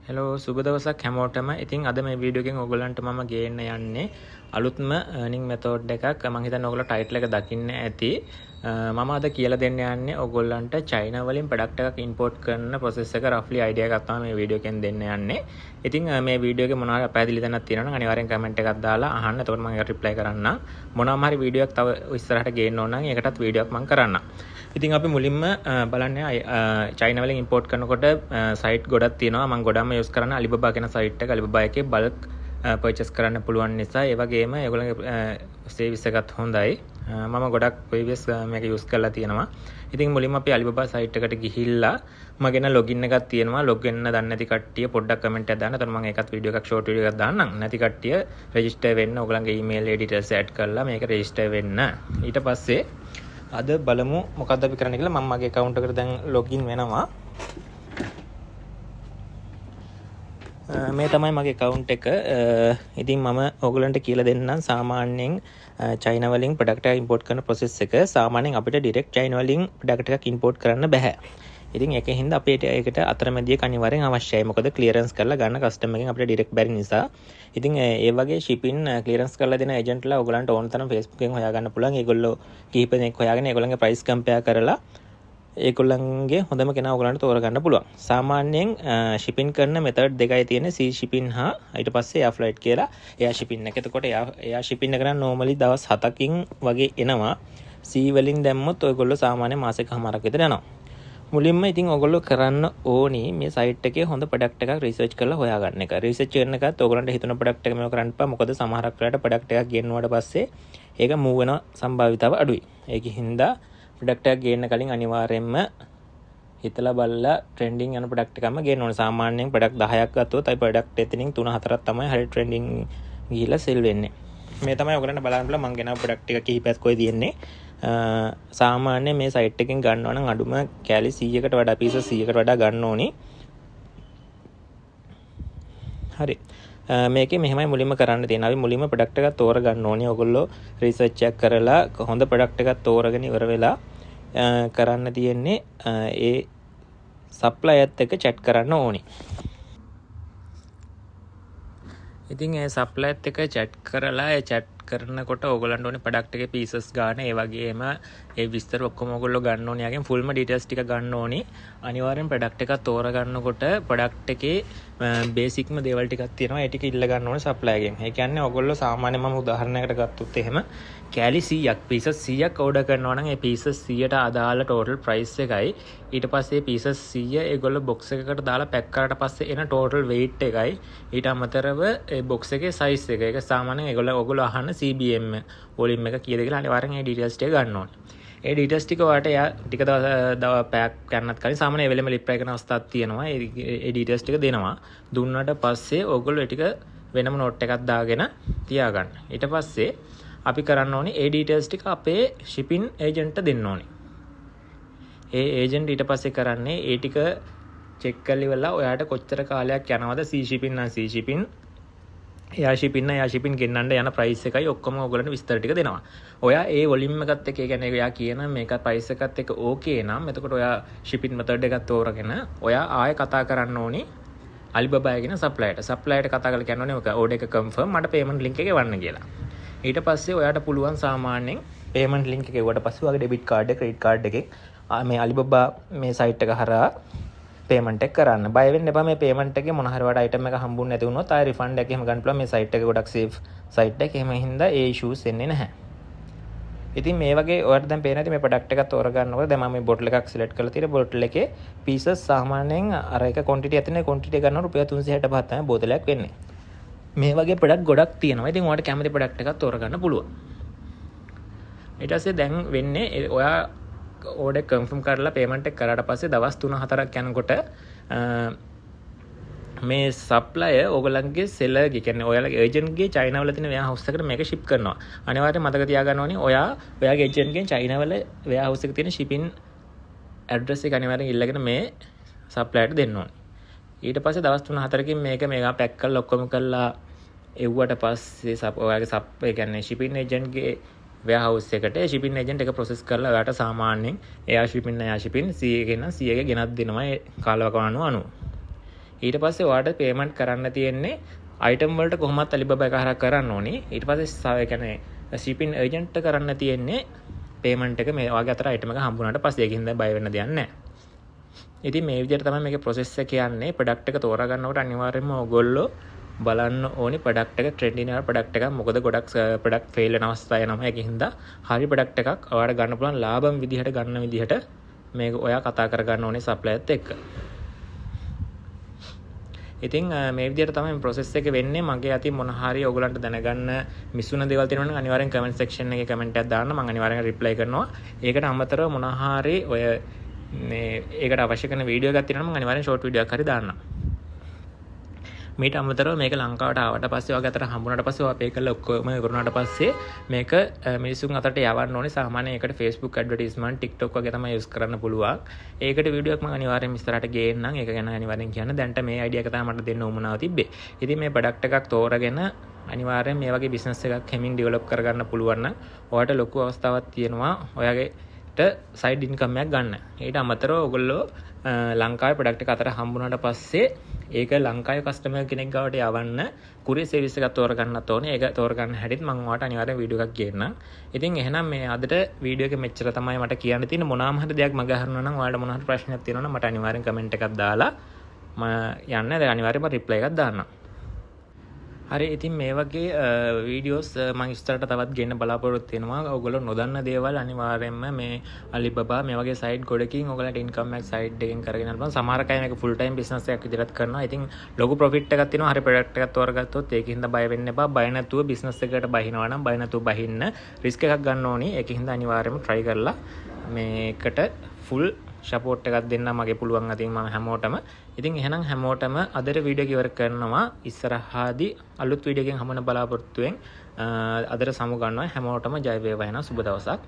Hello සුබ දවසක් හැමෝටම. ඉතින් අද මේ වීඩියෝ එකෙන් ඔයගොල්ලන්ට මම ගේන්න යන්නේ අලුත්ම earning method එකක්. මම හිතන්නේ ඔයගොල්ලෝ ටයිටල් එක දකින්න ඇති. මම අද කියලා දෙන්න යන්නේ ඔයගොල්ලන්ට චයිනා වලින් ප්‍රොඩක්ට් එකක් ඉම්පෝට් කරන process එක roughly idea එකක් තමයි මේ වීඩියෝ එකෙන් දෙන්න යන්නේ. ඉතින් මේ වීඩියෝ එකේ මොනවා හරි පැහැදිලි දැනක් තියෙනවා නම් අනිවාර්යෙන් කමෙන්ට් එකක් දාලා අහන්න. එතකොට මම ඒකට රිප්ලයි කරන්නම්. මොනවාම හරි වීඩියෝ එකක් තව ඉස්සරහට ගේන්න ඕන නම් ඒකටත් වීඩියෝ එකක් මම කරන්නම්. ඉතින් අපි මුලින්ම බලන්නේ චයිනා වලින් ඉම්පෝට් කරනකොට සයිට් ගොඩක් තියෙනවා. මම ගොඩක්ම යූස් කරන්නේ Alibaba කියන සයිට් එක. Alibaba එකේ බල්ක් පර්චේස් කරන්න පුළුවන් නිසා ඒ වගේම ඒගොල්ලන්ගේ සර්විස් එකත් හොඳයි. මම ගොඩක් ප්‍රීවියස් මේක යූස් කරලා තියෙනවා. ඉතින් මුලින්ම අපි Alibaba සයිට් එකට ගිහිල්ලා මගෙන ලොගින් එකක් තියෙනවා. ලොග් වෙන්න දන්නේ නැති කට්ටිය පොඩ්ඩක් කමෙන්ට් එකක් දාන්න. එතකොට මම ඒකත් වීඩියෝ එකක් ෂෝට් වීඩියෝ එකක් දාන්නම්. නැති කට්ටිය රෙජිස්ටර් වෙන්න ඔයගොල්ලන්ගේ ඊමේල් ඩීටේල්ස් ඇඩ් කරලා මේක රෙජිස්ටර් වෙන්න. ඊට පස්සේ අද බලමු මොකක්ද අපි කරන්න කියලා. මම මගේ account එකට දැන් login වෙනවා. මේ තමයි මගේ account එක. ඉතින් මම ඕගලන්ට කියලා දෙන්නම් සාමාන්‍යයෙන් චයිනා වලින් product එක import කරන process එක. සාමාන්‍යයෙන් අපිට direct චයිනා වලින් product එකක් import කරන්න බෑ. ඉතින් ඒකෙන් හින්දා අපිට ඒකට අතරමැදියෙක් අනිවාර්යෙන් අවශ්‍යයි. මොකද clearance කරලා ගන්න customer එකෙන් අපිට direct බැරි නිසා. ඉතින් ඒ වගේ shipping clearance කරලා දෙන agentලා ඔයගලන්ට ඕන තරම් Facebook එකෙන් හොයාගන්න පුළුවන්. ඒගොල්ලෝ කිහිප දෙනෙක් හොයාගෙන ඒගොල්ලන්ගේ price compare කරලා ඒගොල්ලන්ගේ හොඳම කෙනා ඔයගලන්ට තෝරගන්න පුළුවන්. සාමාන්‍යයෙන් shipping කරන method දෙකයි තියෙන්නේ. sea shipping හා ඊට පස්සේ air flight කියලා air shipping එක. එතකොට air shipping එක නම් normally දවස් 7කින් වගේ එනවා. sea වලින් දැම්මොත් ඔයගොල්ලෝ සාමාන්‍ය මාසෙකමාරක් විතර යනවා. මුලින්ම ඉතින් ඔයගොල්ලෝ කරන්න ඕනි මේ සයිට් එකේ හොඳ ප්‍රොඩක්ට් එකක් රිසර්ච් කරලා හොයාගන්න එක. රිසර්ච් කරන එකත් ඔයගොල්ලන්ට හිතුන ප්‍රොඩක්ට් එක මේව කරන්න එපා. මොකද සමහරක් වෙලාවට ප්‍රොඩක්ට් එකක් ගෙන්නුවාට පස්සේ ඒක මූව් වෙන සම්භාවිතාව අඩුයි. ඒකින් හින්දා ප්‍රොඩක්ට් එකක් ගේන්න කලින් අනිවාර්යයෙන්ම හිතලා බලලා ට්‍රෙන්ඩින් යන ප්‍රොඩක්ට් එකක්ම ගේන්න ඕනේ. සාමාන්‍යයෙන් ප්‍රොඩක්ට් 10ක් ගත්තොත් අයි ප්‍රොඩක්ට් එතනින් 3-4ක් තමයි හරිය ට්‍රෙන්ඩින් ගිහිලා සෙල් වෙන්නේ. මේ තමයි ඔයගොල්ලන්ට බලන්න පුළුවන් මම ගෙනාව ප්‍රොඩක්ට් එක කිහිපයක් කොයි තියෙන්නේ. සාමාන්‍ය මේ සයිට් එකෙන් ගන්නවා නම් අඩුම කැලි 100කට වඩා පීස 100කට වඩා ගන්න ඕනි. හරි. මේකේ මෙහෙමයි මුලින්ම කරන්න තියෙනවා. අපි මුලින්ම ප්‍රොඩක්ට් එකක් තෝරගන්න ඕනි. ඔයගොල්ලෝ රිසර්ච් එකක් කරලා හොඳ ප්‍රොඩක්ට් එකක් තෝරගෙන ඉවර වෙලා කරන්න තියෙන්නේ ඒ සප්ලයර්ත් එක්ක chat කරන්න ඕනි. ඉතින් ඒ සප්ලයර්ත් එක්ක chat කරලා ඒ chat කරනකොට ඕගොල්ලන්ට ඕනේ ප්‍රොඩක්ට් එකේ පීසස් ගන්න. ඒ වගේම ඒ විස්තර ඔක්කොම ඕගොල්ලෝ ගන්න ඕනේ. යකින් ෆුල්ම ඩීටේල්ස් ටික ගන්න ඕනේ. අනිවාර්යෙන් ප්‍රොඩක්ට් එකක් තෝරගන්නකොට ප්‍රොඩක්ට් එකේ බේසික්ම දේවල් ටිකක් තියෙනවා. ඒ ටික ඉල්ල ගන්න ඕනේ සප්ලයර්ගෙන්. ඒ කියන්නේ ඕගොල්ලෝ සාමාන්‍යයෙන් මම උදාහරණයකට ගත්තොත් එහෙම කැලි 100ක් පීසස් 100ක් ඕඩර් කරනවා නම් ඒ පීසස් 100ට අදාළ ටෝටල් ප්‍රයිස් එකයි ඊට පස්සේ පීසස් 100 ඒගොල්ලෝ බොක්ස් එකකට දාලා පැක් කරාට පස්සේ එන ටෝටල් weight එකයි ඊට අමතරව ඒ බොක්ස් එකේ සයිස් එක. ඒක සාමාන්‍යයෙන් ඕගොල්ලෝ අහන්න CBM වොලියම් එක කීයද කියලා අනිවාර්යෙන් ඒ ඩීටේල්ස් ටික ගන්න ඕනේ. ඒ ඩීටේල්ස් ටික ඔයාලට ටික දවස් පැක් කරන්නත් කලින් සාමාන්‍ය එවෙලෙම ලිප්ලයි කරන අවස්ථාවක් තියෙනවා. ඒ ඩීටේල්ස් ටික දෙනවා. දුන්නාට පස්සේ ඕගොල්ලෝ ඒ ටික වෙනම නෝට් එකක් දාගෙන තියාගන්න. ඊට පස්සේ අපි කරන්න ඕනේ ඒ ඩීටේල්ස් ටික අපේ shipping agent දෙන්න ඕනේ. ඒ agent ඊට පස්සේ කරන්නේ ඒ ටික check කරලා ඉවරලා ඔයාට කොච්චර කාලයක් යනවද sea shipping නම් sea shipping air shipping නම් air shipping ගෙන්නන්න යන price එකයි ඔක්කොම ඔයගොල්ලන්ට විස්තර ටික දෙනවා. ඔයා ඒ volume එකත් එක්ක ඒ කියන්නේ ඔයා කියන මේක price එකත් එක්ක okay නම් එතකොට ඔයා shipping method එකක් තෝරගෙන ඔයා ආයෙ කතා කරන්න ඕනේ Alibaba කියන supplier ට. supplier ට කතා කරලා කියන්න ඕනේ ඔක order එක confirm මට payment link එක එවන්න කියලා. ඊට පස්සේ ඔයාට පුළුවන් සාමාන්‍යයෙන් payment link එක එවුවට පස්සේ ඔයාගේ debit card එක credit card එකෙන් මේ Alibaba මේ site එක හරහා payment එක කරන්න. බය වෙන්න එපා මේ payment එකේ මොන හරි වඩා item එක හම්බුනේ නැති වුණොත් ආයෙ refund එක එහෙම ගන්න පුළුවන්. මේ site එක ගොඩක් safe site එක. එහෙම හින්දා ඒ issues එන්නේ නැහැ. ඉතින් මේ වගේ ඔයාලට දැන් පේන ඇති මේ product එකක් තෝරගන්නකොට දැන් මම මේ bottle එකක් select කරලා තියෙනවා. bottle එකේ pieces සාමාන්‍යයෙන් අර එක quantity ඇතුලේ quantity ගන්නවා රුපියල් 365 තමයි බෝතලයක් වෙන්නේ. මේ වගේ ප්‍රොඩක්ට් ගොඩක් තියෙනවා. ඉතින් ඔයාලට කැමති ප්‍රොඩක්ට් එකක් තෝරගන්න පුළුවන්. ඊට පස්සේ දැන් වෙන්නේ ඔයා ඕඩර් කන්ෆර්ම් කරලා පේමන්ට් එක කරාට පස්සේ දවස් 3-4ක් යනකොට මේ සප්ලයර් ඕගොල්ලන්ගේ සෙලර් ගේ කියන්නේ ඔයාලගේ ඒජන්ට් ගේ චයිනා වල තියෙන වෙයා හවුස් එකට මේක ෂිප් කරනවා. අනිවාර්යයෙන් මතක තියාගන්න ඕනේ ඔයාගේ ඒජන්ට් ගෙන් චයිනා වල වෙයා හවුස් එකේ තියෙන shipping address එක අනිවාර්යෙන් ඉල්ලගෙන මේ සප්ලයර්ට දෙන්න ඕනේ. ඊට පස්සේ දවස් 3-4කින් මේක පැක් කරලා ඔක්කොම කරලා එව්වට පස්සේ ඔයාගේ ඒ කියන්නේ shipping agent ගේ warehouse එකට shipping agent එක process කරලා ඔයාට සාමාන්‍යයෙන් air shipping CA ගෙනත් දෙනවා ඒ කාලවකවානුව අනුව. ඊට පස්සේ ඔයාලට පේමන්ට් කරන්න තියෙන්නේ item වලට කොහොමත් Alibaba එක හරහා කරන්න ඕනේ. ඊට පස්සේ ඒ කියන්නේ shipping agent කරන්න තියෙන්නේ payment එක මේ වගේ අතර item එක හම්බුනාට පස්සේ ඒකින්ද බය වෙන්න දෙයක් නැහැ. ඉතින් මේ විදිහට තමයි මේකේ process එක කියන්නේ. product එක තෝරා ගන්නකොට අනිවාර්යයෙන්ම ඔයගොල්ලෝ බලන්න ඕනේ product එක trending යන product එකක්. මොකද ගොඩක් product fail වෙන අවස්ථා එනවා. ඒකින්ද හරි product එකක් ඔයාලට ගන්න පුළුවන් ලාභම් විදිහට ගන්න විදිහට මේක ඔයා කතා කරගන්න ඕනේ supplier එක්ක. ඉතින් මේ විදිහට තමයි process එක වෙන්නේ. මගේ අතින් මොන හරි ඔයගලන්ට දැනගන්න මිසුන දේවල් තියෙනවා නම් අනිවාර්යෙන් comment section එකේ comment එකක් දාන්න. මම අනිවාර්යෙන් reply කරනවා. ඒකට අමතරව මොන හරි ඔය මේ ඒකට අවශ්‍ය කරන වීඩියෝ එකක් තියෙනවා නම් මම අනිවාර්යෙන් short වීඩියෝ එකක් හරි දාන්නම්. මේට අමතරව මේක ලංකාවට ආවට පස්සේ ඔයගේ අතට හම්බුනාට පස්සේ ඔයා pay කරලා ඔක්කොම ඉවරුනාට පස්සේ මේක මිනිසුන් අතට යවන්න ඕනේ. සාමාන්‍යයෙන් ඒකට Facebook advertisement TikTok වගේ තමයි use කරන්න පුළුවන්. ඒකට වීඩියෝ එකක් මම අනිවාර්යෙන් ඉස්සරහට ගේන්නම්. ඒක ගැන අනිවාර්යෙන් කියන්න. දැන්ට මේ idea එක තමයි මට දෙන්න උවමනාව තිබ්බේ. ඉතින් මේ product එකක් තෝරගෙන අනිවාර්යෙන් මේ වගේ business එකක් හැමින් develop කරගන්න පුළුවන් නම් ඔයාලට ලොකු අවස්ථාවක් තියෙනවා ඔයාගේට side income එකක් ගන්න. ඊට අමතරව ඔයගොල්ලෝ ලංකාවේ product එක අතර හම්බුනාට පස්සේ ඒක ලංකාවේ කස්ටමර් කෙනෙක් ගාවට යවන්න courier service එකක් තෝරගන්නත් ඕනේ. ඒක තෝරගන්න හැටිත් මම ඔයාලට අනිවාර්යෙන් වීඩියෝ එකක් ගේන්නම්. ඉතින් එහෙනම් මේ අදට වීඩියෝ එක මෙච්චර තමයි මට කියන්න තියෙන්නේ. මොනවාම හරි දෙයක් මග හරිනවා නම් ඔයාලට මොනවා හරි ප්‍රශ්නයක් තියෙනවා නම් මට අනිවාර්යෙන් කමෙන්ට් එකක් දාලා යන්න. දැන් අනිවාර්යෙන්ම රිප්ලයි එකක් දාන්නම්. හරි ඉතින් මේ වගේ වීඩියෝස් මම ඉස්සරහට තවත් ගෙන්න බලාපොරොත්තු වෙනවා. ඔයගොල්ලෝ නොදන්න දේවල් අනිවාර්යයෙන්ම මේ Alibaba මේ වගේ site ගොඩකින් ඔයගලන්ට income එක site එකෙන් කරගෙන යන්න පුළුවන්. සමහර අය මේක full time business එකක් විදිහට කරනවා. ඉතින් ලොකු profit එකක් තියෙනවා. හරි product එකක් තෝරගත්තොත් ඒකින්ද බය වෙන්න එපා. බය නැතුව business එකකට බහිනවා නම් බය නැතුව බහින්න risk එකක් ගන්න ඕනි. ඒකින්ද අනිවාර්යයෙන්ම try කරලා මේකට full සපෝට් එකක් දෙන්න මගේ පුළුවන් අතින් මම හැමෝටම. ඉතින් එහෙනම් හැමෝටම අදට වීඩියෝ එක ඉවර කරනවා. ඉස්සරහාදී අලුත් වීඩියෝ එකකින් හමුවෙන බලාපොරොත්තුෙන් අදට සමු ගන්නවා. හැමෝටම ජය වේවා. එහෙනම් සුබ දවසක්.